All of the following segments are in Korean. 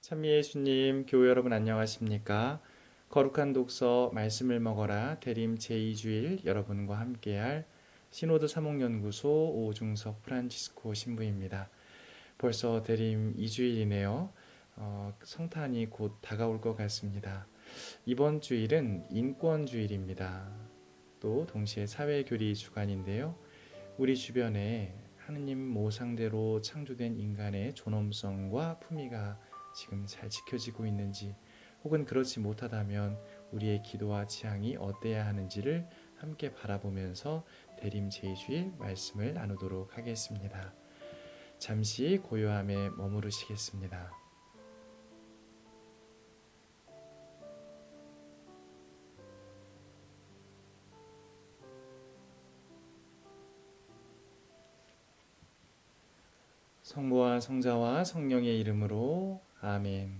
찬미 예수님, 교회 여러분 안녕하십니까? 거룩한 독서 말씀을 먹어라 대림 제2주일 여러분과 함께할 신호드 사목연구소 오중석 프란치스코 신부입니다. 벌써 대림 2주일이네요. 성탄이 곧 다가올 것 같습니다. 이번 주일은 인권주일입니다. 또 동시에 사회교리 주간인데요. 우리 주변에 하느님 모상대로 창조된 인간의 존엄성과 품위가 지금 잘 지켜지고 있는지, 혹은 그렇지 못하다면 우리의 기도와 지향이 어때야 하는지를 함께 바라보면서 대림 제주일 말씀을 나누도록 하겠습니다. 잠시 고요함에 머무르시겠습니다. 성부와 성자와 성령의 이름으로 아멘.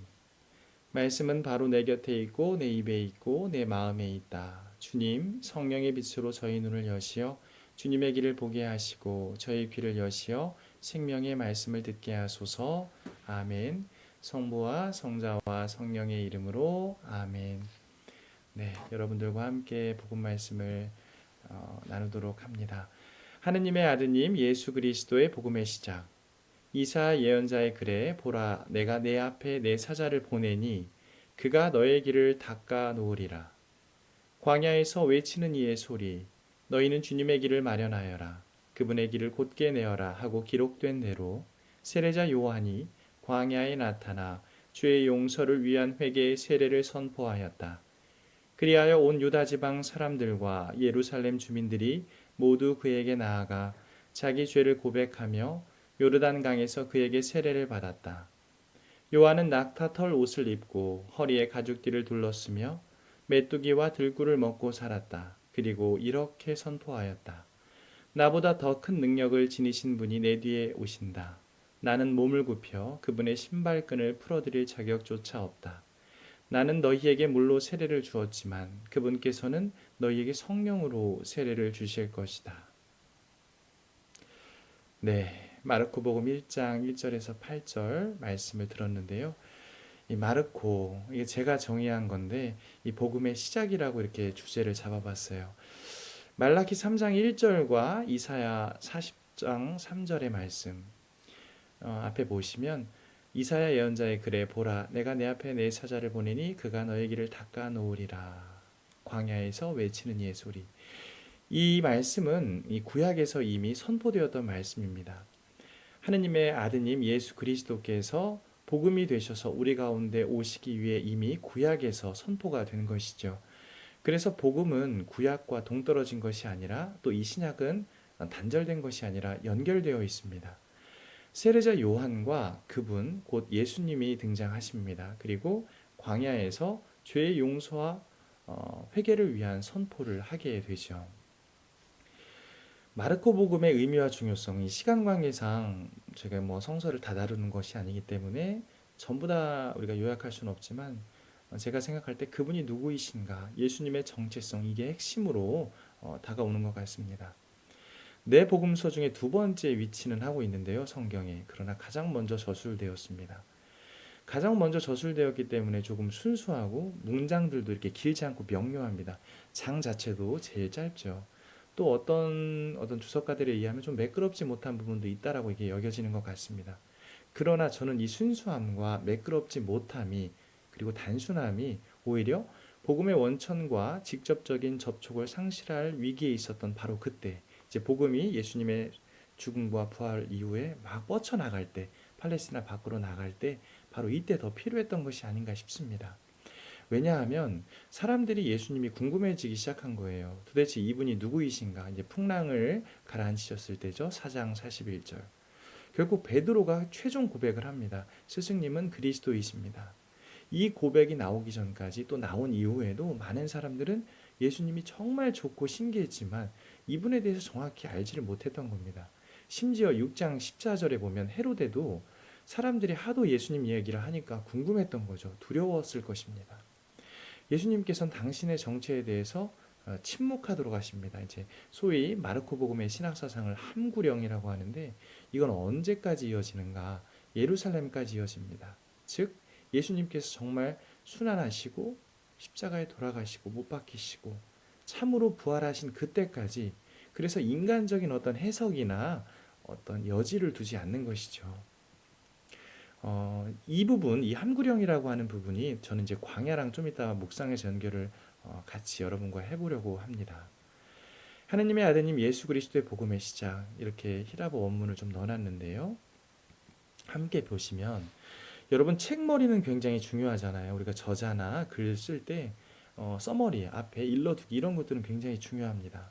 말씀은 바로 내 곁에 있고 내 입에 있고 내 마음에 있다. 주님, 성령의 빛으로 저희 눈을 여시어 주님의 길을 보게 하시고 저희 귀를 여시어 생명의 말씀을 듣게 하소서. 아멘. 성부와 성자와 성령의 이름으로 아멘. 네, 여러분들과 함께 복음 말씀을 나누도록 합니다. 하느님의 아드님 예수 그리스도의 복음의 시작. 이사 예언자의 글에 보라 내가 내 앞에 내 사자를 보내니 그가 너의 길을 닦아 놓으리라. 광야에서 외치는 이의 소리 너희는 주님의 길을 마련하여라. 그분의 길을 곧게 내어라 하고 기록된 대로 세례자 요한이 광야에 나타나 죄의 용서를 위한 회개의 세례를 선포하였다. 그리하여 온 유다 지방 사람들과 예루살렘 주민들이 모두 그에게 나아가 자기 죄를 고백하며 요르단강에서 그에게 세례를 받았다. 요한은 낙타털 옷을 입고 허리에 가죽띠를 둘렀으며 메뚜기와 들꿀을 먹고 살았다. 그리고 이렇게 선포하였다. 나보다 더 큰 능력을 지니신 분이 내 뒤에 오신다. 나는 몸을 굽혀 그분의 신발끈을 풀어드릴 자격조차 없다. 나는 너희에게 물로 세례를 주었지만 그분께서는 너희에게 성령으로 세례를 주실 것이다. 네, 마르코복음 1장 1절에서 8절 말씀을 들었는데요. 이 마르코, 이게 제가 정의한 건데 이 복음의 시작이라고 이렇게 주제를 잡아봤어요. 말라키 3장 1절과 이사야 40장 3절의 말씀 앞에 보시면 이사야 예언자의 글에 보라 내가 내 앞에 내 사자를 보내니 그가 너의 길을 닦아 놓으리라. 광야에서 외치는 이의 소리. 이 말씀은 이 구약에서 이미 선포되었던 말씀입니다. 하느님의 아드님 예수 그리스도께서 복음이 되셔서 우리 가운데 오시기 위해 이미 구약에서 선포가 된 것이죠. 그래서 복음은 구약과 동떨어진 것이 아니라 또 이 신약은 단절된 것이 아니라 연결되어 있습니다. 세례자 요한과 그분 곧 예수님이 등장하십니다. 그리고 광야에서 죄의 용서와 회개를 위한 선포를 하게 되죠. 마르코 복음의 의미와 중요성이 시간 관계상 제가 성서를 다 다루는 것이 아니기 때문에 전부 다 우리가 요약할 수는 없지만 제가 생각할 때 그분이 누구이신가, 예수님의 정체성, 이게 핵심으로 다가오는 것 같습니다. 네 복음서 중에 두 번째 위치는 하고 있는데요, 성경에. 그러나 가장 먼저 저술되었습니다. 가장 먼저 저술되었기 때문에 조금 순수하고 문장들도 이렇게 길지 않고 명료합니다. 장 자체도 제일 짧죠. 또 어떤 주석가들에 의하면 좀 매끄럽지 못한 부분도 있다라고 이게 여겨지는 것 같습니다. 그러나 저는 이 순수함과 매끄럽지 못함이 그리고 단순함이 오히려 복음의 원천과 직접적인 접촉을 상실할 위기에 있었던 바로 그때, 이제 복음이 예수님의 죽음과 부활 이후에 막 뻗쳐나갈 때, 팔레스티나 밖으로 나갈 때 바로 이때 더 필요했던 것이 아닌가 싶습니다. 왜냐하면 사람들이 예수님이 궁금해지기 시작한 거예요. 도대체 이분이 누구이신가? 이제 풍랑을 가라앉히셨을 때죠. 4장 41절. 결국 베드로가 최종 고백을 합니다. 스승님은 그리스도이십니다. 이 고백이 나오기 전까지 또 나온 이후에도 많은 사람들은 예수님이 정말 좋고 신기했지만 이분에 대해서 정확히 알지를 못했던 겁니다. 심지어 6장 14절에 보면 헤로데도 사람들이 하도 예수님 이야기를 하니까 궁금했던 거죠. 두려웠을 것입니다. 예수님께서는 당신의 정체에 대해서 침묵하도록 하십니다. 이제 소위 마르코 복음의 신학사상을 함구령이라고 하는데 이건 언제까지 이어지는가? 예루살렘까지 이어집니다. 즉 예수님께서 정말 순환하시고 십자가에 돌아가시고 못 박히시고 참으로 부활하신 그때까지, 그래서 인간적인 어떤 해석이나 어떤 여지를 두지 않는 것이죠. 이 부분, 이 함구령이라고 하는 부분이 저는 이제 광야랑 좀 이따 묵상에서 연결을 같이 여러분과 해보려고 합니다. 하느님의 아드님 예수 그리스도의 복음의 시작, 이렇게 히라보 원문을 좀 넣어놨는데요. 함께 보시면, 여러분 책머리는 굉장히 중요하잖아요. 우리가 저자나 글 쓸 때 써머리 앞에 일러두기 이런 것들은 굉장히 중요합니다.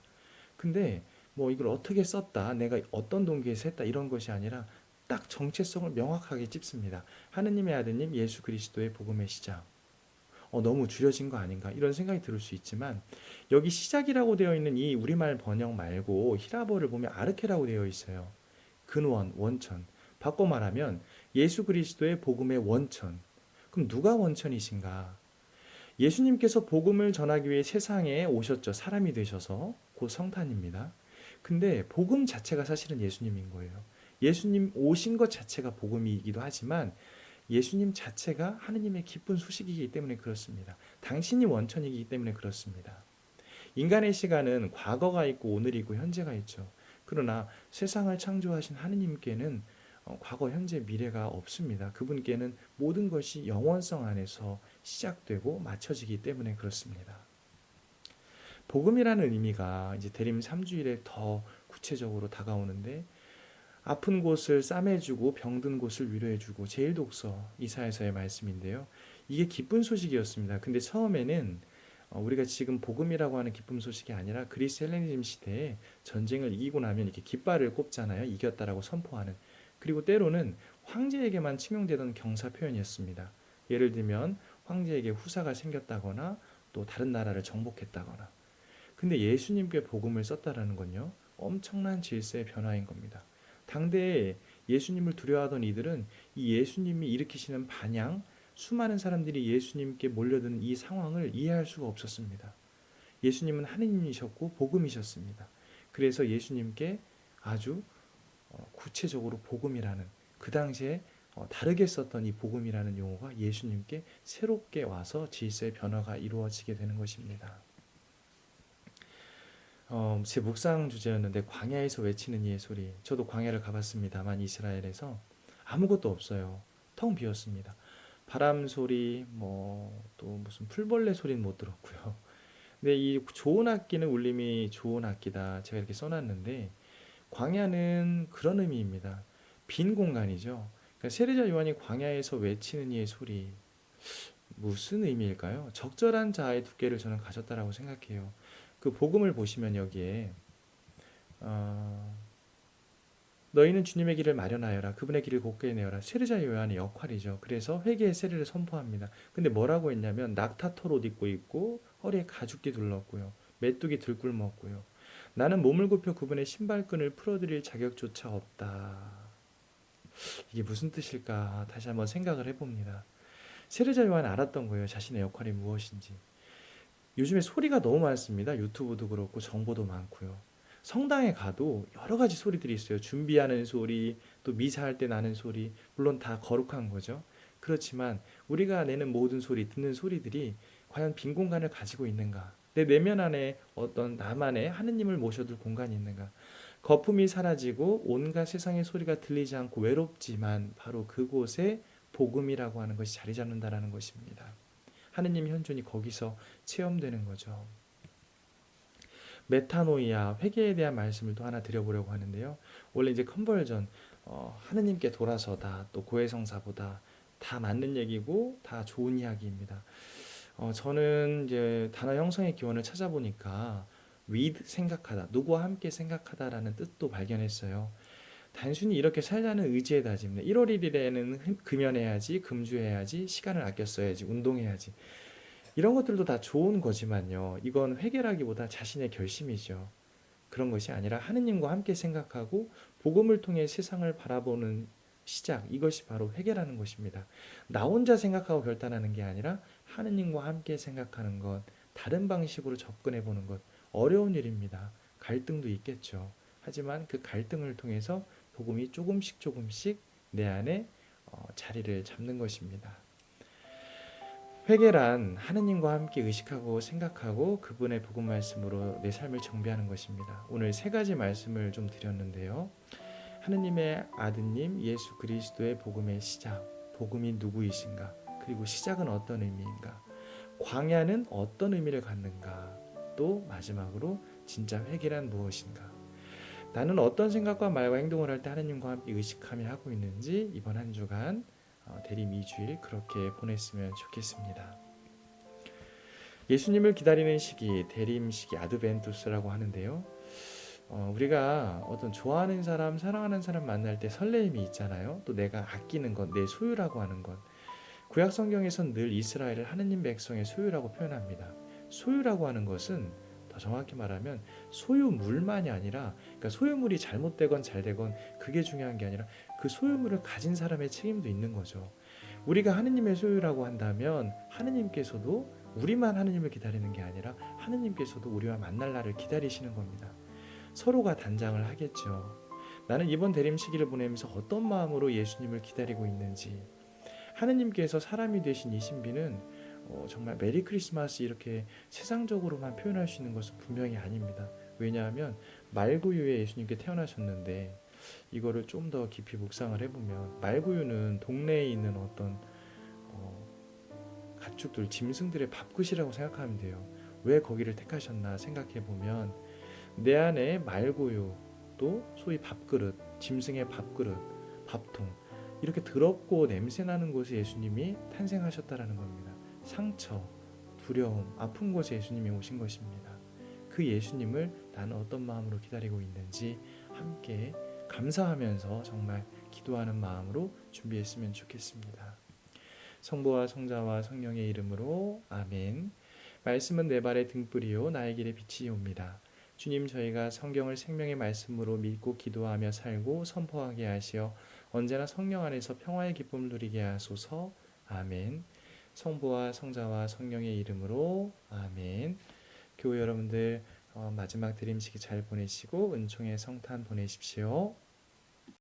근데 뭐 이걸 어떻게 썼다, 내가 어떤 동기에서 했다 이런 것이 아니라 딱 정체성을 명확하게 찝습니다. 하느님의 아드님 예수 그리스도의 복음의 시작. 너무 줄여진 거 아닌가 이런 생각이 들을 수 있지만, 여기 시작이라고 되어 있는 이 우리말 번역 말고 히라보를 보면 아르케라고 되어 있어요. 근원, 원천. 바꿔 말하면 예수 그리스도의 복음의 원천. 그럼 누가 원천이신가? 예수님께서 복음을 전하기 위해 세상에 오셨죠. 사람이 되셔서 곧 성탄입니다. 근데 복음 자체가 사실은 예수님인 거예요. 예수님 오신 것 자체가 복음이기도 하지만 예수님 자체가 하느님의 기쁜 소식이기 때문에 그렇습니다. 당신이 원천이기 때문에 그렇습니다. 인간의 시간은 과거가 있고 오늘이 있고 현재가 있죠. 그러나 세상을 창조하신 하느님께는 과거, 현재, 미래가 없습니다. 그분께는 모든 것이 영원성 안에서 시작되고 맞춰지기 때문에 그렇습니다. 복음이라는 의미가 이제 대림 3주일에 더 구체적으로 다가오는데, 아픈 곳을 싸매주고 병든 곳을 위로해주고, 제1독서 이사야서의 말씀인데요. 이게 기쁜 소식이었습니다. 근데 처음에는 우리가 지금 복음이라고 하는 기쁨 소식이 아니라 그리스 헬레니즘 시대에 전쟁을 이기고 나면 이렇게 깃발을 꼽잖아요. 이겼다라고 선포하는. 그리고 때로는 황제에게만 칭용되던 경사 표현이었습니다. 예를 들면 황제에게 후사가 생겼다거나 또 다른 나라를 정복했다거나. 근데 예수님께 복음을 썼다라는 건요, 엄청난 질서의 변화인 겁니다. 당대에 예수님을 두려워하던 이들은 이 예수님이 일으키시는 반향, 수많은 사람들이 예수님께 몰려드는 이 상황을 이해할 수가 없었습니다. 예수님은 하느님이셨고 복음이셨습니다. 그래서 예수님께 아주 구체적으로 복음이라는, 그 당시에 다르게 썼던 이 복음이라는 용어가 예수님께 새롭게 와서 질서의 변화가 이루어지게 되는 것입니다. 제 묵상 주제였는데 광야에서 외치는 이의 소리. 저도 광야를 가봤습니다만 이스라엘에서 아무것도 없어요. 텅 비었습니다. 바람 소리, 또 무슨 풀벌레 소리는 못 들었고요. 근데 이 좋은 악기는 울림이 좋은 악기다, 제가 이렇게 써놨는데, 광야는 그런 의미입니다. 빈 공간이죠. 그러니까 세례자 요한이 광야에서 외치는 이의 소리, 무슨 의미일까요? 적절한 자아의 두께를 저는 가졌다라고 생각해요. 그 복음을 보시면 여기에 너희는 주님의 길을 마련하여라, 그분의 길을 곧게 내어라, 세례자 요한의 역할이죠. 그래서 회개의 세례를 선포합니다. 근데 뭐라고 했냐면 낙타털 옷 입고 있고 허리에 가죽띠 둘렀고요, 메뚜기 들꿀 먹고요. 나는 몸을 굽혀 그분의 신발끈을 풀어드릴 자격조차 없다. 이게 무슨 뜻일까 다시 한번 생각을 해봅니다. 세례자 요한은 알았던 거예요, 자신의 역할이 무엇인지. 요즘에 소리가 너무 많습니다. 유튜브도 그렇고 정보도 많고요. 성당에 가도 여러 가지 소리들이 있어요. 준비하는 소리, 또 미사할 때 나는 소리, 물론 다 거룩한 거죠. 그렇지만 우리가 내는 모든 소리, 듣는 소리들이 과연 빈 공간을 가지고 있는가? 내 내면 안에 어떤 나만의 하느님을 모셔둘 공간이 있는가? 거품이 사라지고 온갖 세상의 소리가 들리지 않고 외롭지만 바로 그곳에 복음이라고 하는 것이 자리 잡는다라는 것입니다. 하느님 현존이 거기서 체험되는 거죠. 메타노이아, 회개에 대한 말씀을 또 하나 드려보려고 하는데요. 원래 이제 컨버전, 하느님께 돌아서다, 또 고해성사보다 다 맞는 얘기고 다 좋은 이야기입니다. 저는 이제 단어 형성의 기원을 찾아보니까 with, 생각하다, 누구와 함께 생각하다라는 뜻도 발견했어요. 단순히 이렇게 살자는 의지의 다짐. 1월 1일에는 금연해야지, 금주해야지, 시간을 아껴 써야지, 운동해야지. 이런 것들도 다 좋은 거지만요, 이건 회개라기보다 자신의 결심이죠. 그런 것이 아니라 하느님과 함께 생각하고 복음을 통해 세상을 바라보는 시작, 이것이 바로 회개라는 것입니다. 나 혼자 생각하고 결단하는 게 아니라 하느님과 함께 생각하는 것, 다른 방식으로 접근해 보는 것, 어려운 일입니다. 갈등도 있겠죠. 하지만 그 갈등을 통해서 복음이 조금씩 조금씩 내 안에 자리를 잡는 것입니다. 회개란 하느님과 함께 의식하고 생각하고 그분의 복음 말씀으로 내 삶을 정비하는 것입니다. 오늘 세 가지 말씀을 좀 드렸는데요. 하느님의 아드님 예수 그리스도의 복음의 시작, 복음이 누구이신가, 그리고 시작은 어떤 의미인가, 광야는 어떤 의미를 갖는가, 또 마지막으로 진짜 회개란 무엇인가. 나는 어떤 생각과 말과 행동을 할 때 하느님과 함께 의식하며 하고 있는지 이번 한 주간 대림 2주일 그렇게 보냈으면 좋겠습니다. 예수님을 기다리는 시기, 대림 시기, 아드벤투스라고 하는데요. 우리가 어떤 좋아하는 사람, 사랑하는 사람 만날 때 설레임이 있잖아요. 또 내가 아끼는 것, 내 소유라고 하는 것. 구약 성경에선 늘 이스라엘을 하느님 백성의 소유라고 표현합니다. 소유라고 하는 것은 더 정확히 말하면 소유물만이 아니라, 그러니까 소유물이 잘못되건 잘되건 그게 중요한 게 아니라 그 소유물을 가진 사람의 책임도 있는 거죠. 우리가 하느님의 소유라고 한다면 하느님께서도 우리만 하느님을 기다리는 게 아니라 하느님께서도 우리와 만날 날을 기다리시는 겁니다. 서로가 단장을 하겠죠. 나는 이번 대림 시기를 보내면서 어떤 마음으로 예수님을 기다리고 있는지, 하느님께서 사람이 되신 이 신비는 정말 메리 크리스마스 이렇게 세상적으로만 표현할 수 있는 것은 분명히 아닙니다. 왜냐하면 말구유에 예수님께 태어나셨는데, 이거를 좀 더 깊이 묵상을 해보면 말구유는 동네에 있는 어떤 가축들, 짐승들의 밥그릇이라고 생각하면 돼요. 왜 거기를 택하셨나 생각해보면 내 안에 말구유, 또 소위 밥그릇, 짐승의 밥그릇, 밥통, 이렇게 더럽고 냄새나는 곳에 예수님이 탄생하셨다라는 겁니다. 상처, 두려움, 아픈 곳에 예수님이 오신 것입니다. 그 예수님을 나는 어떤 마음으로 기다리고 있는지 함께 감사하면서 정말 기도하는 마음으로 준비했으면 좋겠습니다. 성부와 성자와 성령의 이름으로 아멘. 말씀은 내 발의 등불이요 나의 길의 빛이옵니다. 주님, 저희가 성경을 생명의 말씀으로 믿고 기도하며 살고 선포하게 하시어 언제나 성령 안에서 평화의 기쁨을 누리게 하소서. 아멘. 성부와 성자와 성령의 이름으로 아멘. 교회 여러분들 마지막 드림시기 잘 보내시고 은총의 성탄 보내십시오.